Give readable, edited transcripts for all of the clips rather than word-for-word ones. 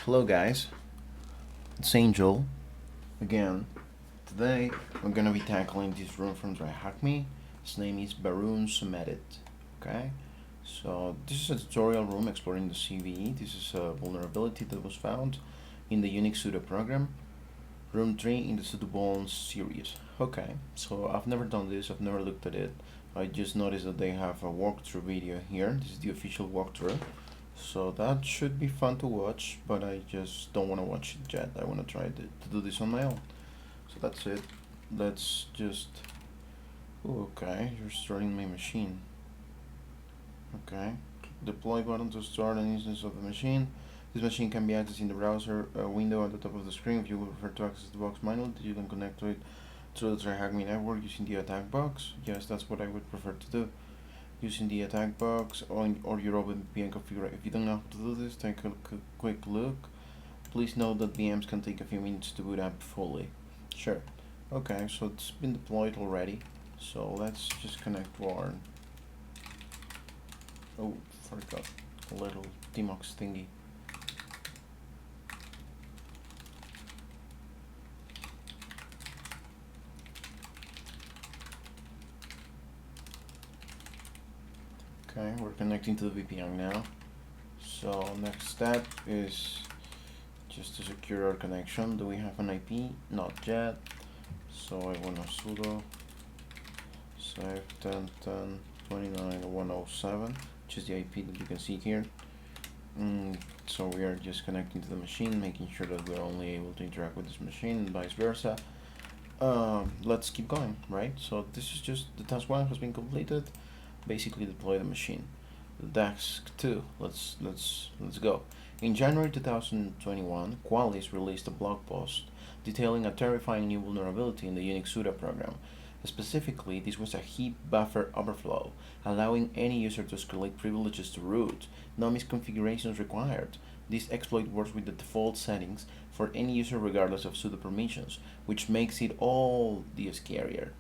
Hello guys, it's Angel again. Today I'm gonna be tackling this room from TryHackMe. Its name is Baroon Samedit. Okay, so this is a tutorial room exploring the CVE. This is a vulnerability that was found in the Unix Sudo Program, room 3 in the Sudo Bones series. Okay, so I've never done this, I've never looked at it. I just noticed that they have a walkthrough video here. This is the official walkthrough. So that should be fun to watch, but I just don't want to watch it yet. I want to try to do this on my own. So that's it. Let's just... Ooh, okay, you're starting my machine. Okay, deploy button to start an instance of the machine. This machine can be accessed in the browser window at the top of the screen. If you would prefer to access the box manually, you can connect to it through the TryHackMe network using the attack box. Yes, that's what I would prefer to do. Using the attack box or your OpenVPN configuration. If you don't know how to do this, take a quick look. Please note that VMs can take a few minutes to boot up fully. Sure. Okay, so it's been deployed already. So let's just connect to our... Oh, forgot a little Tmox thingy. Okay, we're connecting to the VPN now. So next step is just to secure our connection. Do we have an IP? Not yet. So I want to sudo save 10.10.29.107, which is the IP that you can see here. So we are just connecting to the machine, making sure that we're only able to interact with this machine and vice versa. Let's keep going, right? So this is just the task 1 has been completed. Basically deploy the machine. The task 2, let's go. In January 2021, Qualys released a blog post detailing a terrifying new vulnerability in the Unix Sudo program. Specifically, this was a heap buffer overflow, allowing any user to escalate privileges to root. No misconfigurations required. This exploit works with the default settings for any user regardless of sudo permissions, which makes it all the scarier.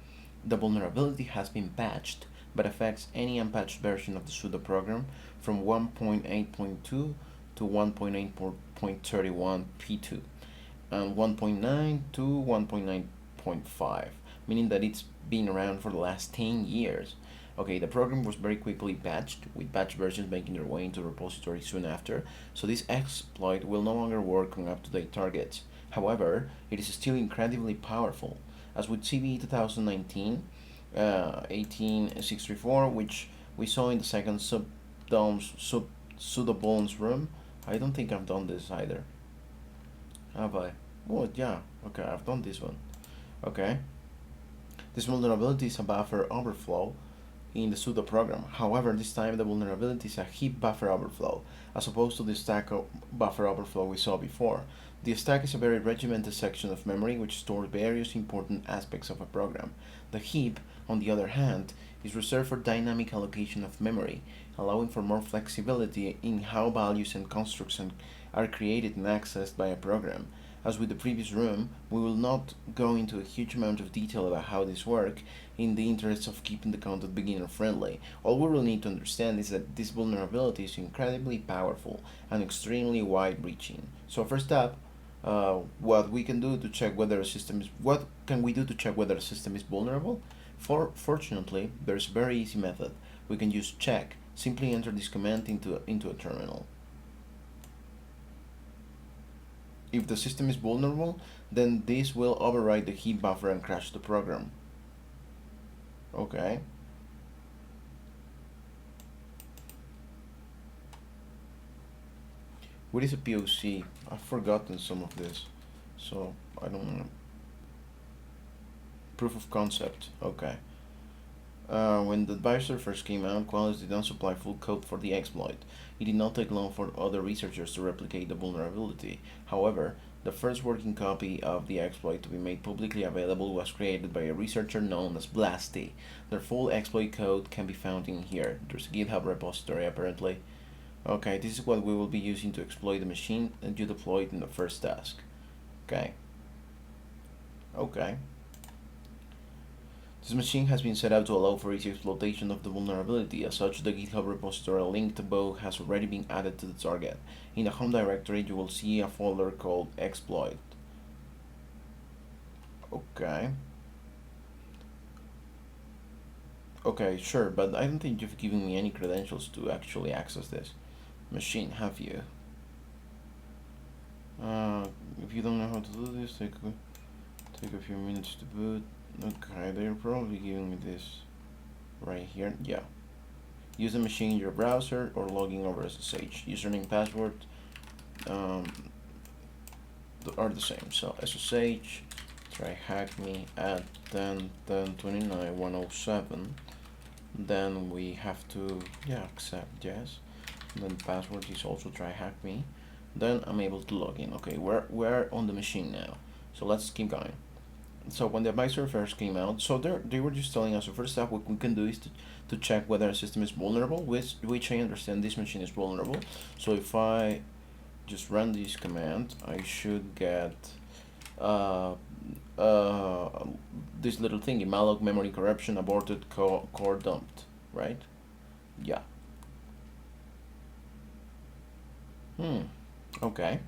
The vulnerability has been patched, but affects any unpatched version of the sudo program from 1.8.2 to 1.8.31 p2 and 1.9 to 1.9.5, meaning that it's been around for the last 10 years. Okay, the program was very quickly patched, with patch versions making their way into the repository soon after, so this exploit will no longer work on up-to-date targets. However, it is still incredibly powerful. As with CVE 2019-18634, which we saw in the second Sudo Bones room. I don't think I've done this either. Have I? Oh, yeah. Okay, I've done this one. Okay. This vulnerability is a buffer overflow in the sudo program. However, this time the vulnerability is a heap buffer overflow, as opposed to the stack buffer overflow we saw before. The stack is a very regimented section of memory which stores various important aspects of a program. The heap, on the other hand, is reserved for dynamic allocation of memory, allowing for more flexibility in how values and constructs are created and accessed by a program. As with the previous room, we will not go into a huge amount of detail about how this works in the interest of keeping the content beginner friendly. All we will need to understand is that this vulnerability is incredibly powerful and extremely wide-reaching. So first up, what we can do to check whether a system is vulnerable? Fortunately, there's a very easy method. We can use check. Simply enter this command into a terminal. If the system is vulnerable, then this will override the heap buffer and crash the program. Okay. What is a POC? I've forgotten some of this, so I don't know. Proof of concept. Okay. When the advisor first came out, Qualys did not supply full code for the exploit. It did not take long for other researchers to replicate the vulnerability. However, the first working copy of the exploit to be made publicly available was created by a researcher known as Blasty. Their full exploit code can be found in here. There's a GitHub repository apparently. Okay, this is what we will be using to exploit the machine that you deployed in the first task. Okay. This machine has been set up to allow for easy exploitation of the vulnerability. As such, the GitHub repository linked above has already been added to the target. In the home directory, you will see a folder called exploit. Okay. Okay, sure, but I don't think you've given me any credentials to actually access this machine, have you? If you don't know how to do this, take a few minutes to boot. Okay, they're probably giving me this right here. Yeah. Use the machine in your browser or logging over SSH. Username, password are the same. So SSH, TryHackMe at 10.10.29.107. Then we have to accept, yes. And then password is also TryHackMe. Then I'm able to log in. Okay, we're on the machine now. So let's keep going. So when the advisor first came out, so they were just telling us the first step what we can do is to check whether a system is vulnerable, which I understand this machine is vulnerable. So if I just run this command, I should get this little thing, malloc memory corruption aborted core dumped, right? Yeah. Okay.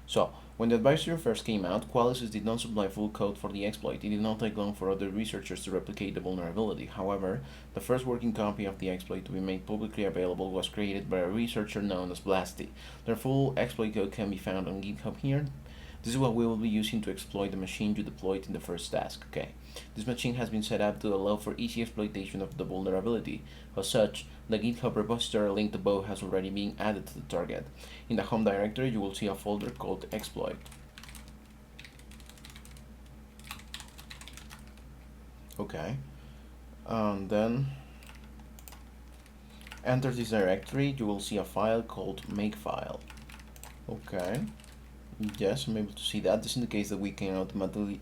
So when the advisory first came out, Qualys did not supply full code for the exploit. It did not take long for other researchers to replicate the vulnerability. However, the first working copy of the exploit to be made publicly available was created by a researcher known as Blasty. Their full exploit code can be found on GitHub here. This is what we will be using to exploit the machine you deployed in the first task. Okay. This machine has been set up to allow for easy exploitation of the vulnerability. As such, the GitHub repository linked above has already been added to the target. In the home directory, you will see a folder called exploit. Okay. Then enter this directory, you will see a file called makefile. Okay. Yes, I'm able to see that. This indicates that we can automatically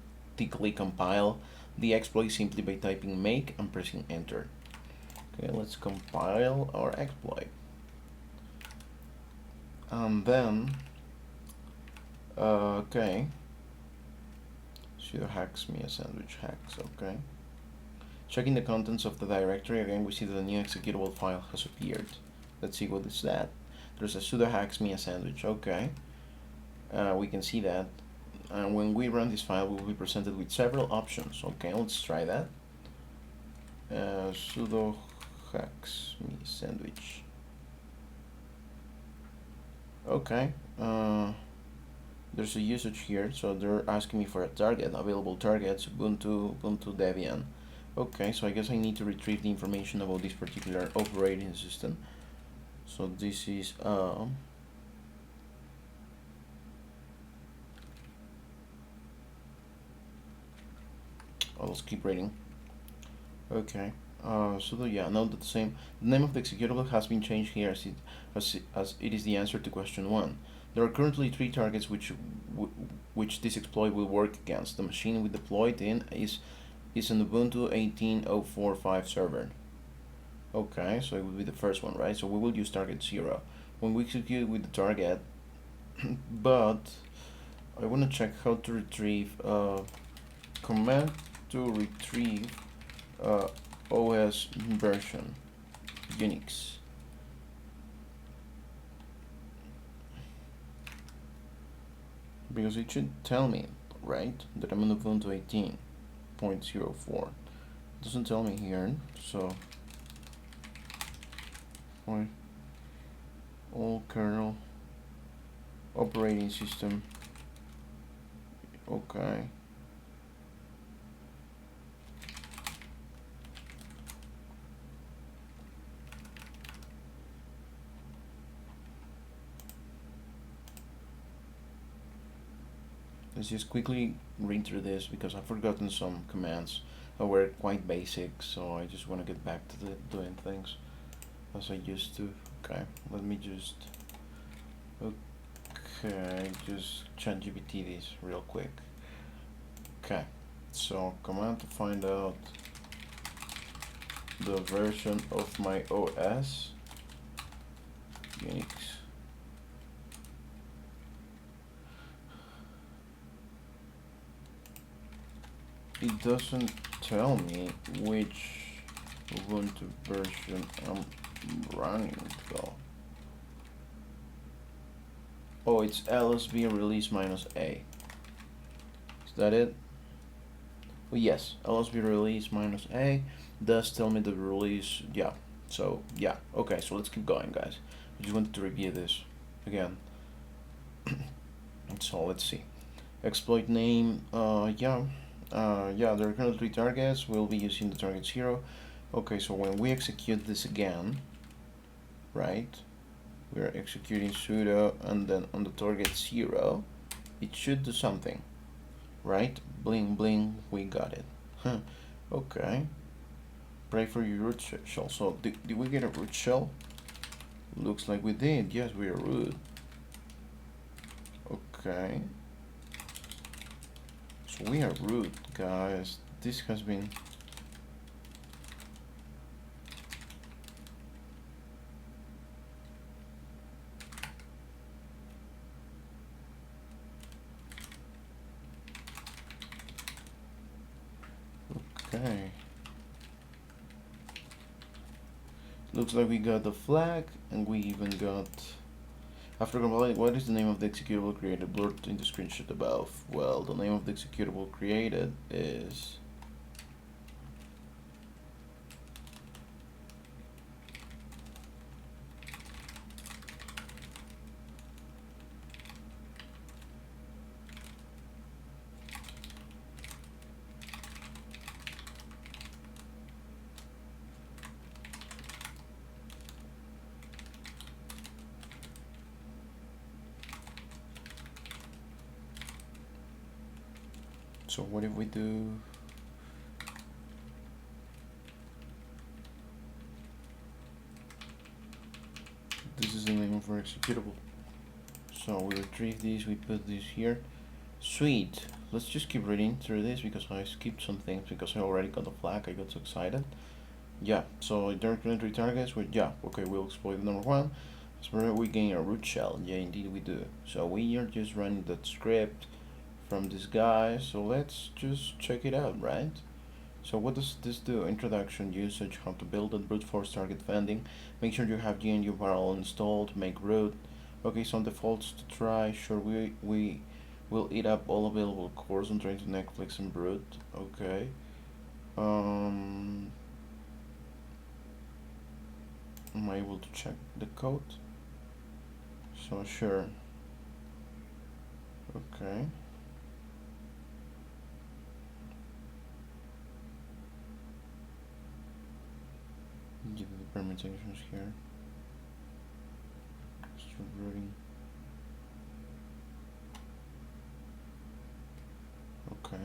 compile the exploit simply by typing make and pressing enter. Okay, let's compile our exploit. And then, okay, sudo hacks me a sandwich hacks, okay. Checking the contents of the directory, again we see that a new executable file has appeared. Let's see what is that. There's a sudo hacks me a sandwich, okay. We can see that. And when we run this file, we will be presented with several options. Okay, let's try that. Sudo hacks me sandwich. Okay. There's a usage here, so they're asking me for a target, available targets, Ubuntu Debian. Okay, so I guess I need to retrieve the information about this particular operating system. So this is let's keep reading. Okay. Sudo, yeah, note that the name of the executable has been changed here as it is the answer to question 1. There are currently 3 targets which this exploit will work against. The machine we deployed in is an Ubuntu 18.04.5 server. Okay, so it will be the first one, right? So we will use target 0 when we execute with the target. But I want to check how to retrieve command to retrieve OS version Unix. Because it should tell me, right, that I'm on Ubuntu 18.04. It doesn't tell me here, so all kernel operating system. Okay. Let's just quickly read through this because I've forgotten some commands that were quite basic, so I just want to get back to doing things as I used to. Okay, let me just ChatGPT this real quick. Okay, so command to find out the version of my OS Unix. It doesn't tell me which Ubuntu version I'm running though. Oh, it's LSB release minus A. Is that it? Oh, yes, LSB release minus A does tell me the release. Yeah, so yeah, okay, so let's keep going, guys. I just wanted to review this again. So let's see. Exploit name, yeah, there are currently 3 targets. We'll be using the target 0. Okay, so when we execute this again, right, we're executing sudo and then on the target 0, it should do something, right? Bling bling, we got it. Okay, pray for your root shell. So did we get a root shell? Looks like we did. Yes, we are root. Okay, so we are root, guys. This has been okay. Looks like we got the flag, and we even got, after compiling, what is the name of the executable created? Blurred in the screenshot above. Well, the name of the executable created is so what if we do this is the name of our executable. So we retrieve these, we put this here. Sweet. Let's just keep reading through this because I skipped some things because I already got the flag. I got so excited. Yeah, so there are currently targets with, yeah, okay, we'll exploit number 1. So we gain a root shell. Yeah, indeed we do. So we are just running that script from this guy, so let's just check it out, right? So what does this do? Introduction, usage, how to build it, brute force target fending. Make sure you have GNU barrel installed, make root. Okay, some defaults to try. Sure, we will eat up all available cores and train to Netflix and brute. Okay. Am I able to check the code? So sure. Okay. Give the permutations here. Start rooting. Okay.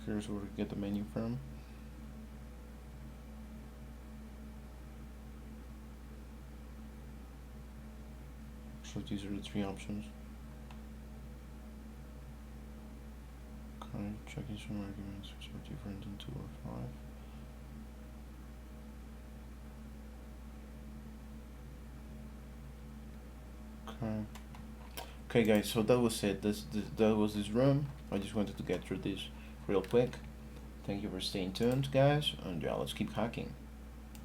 Here's where we get the menu from. So these are the 3 options. Okay, checking some arguments which are different than 2 or 5. Okay. Okay, guys. So that was it. That was this room. I just wanted to get through this real quick. Thank you for staying tuned, guys. And yeah, let's keep hacking.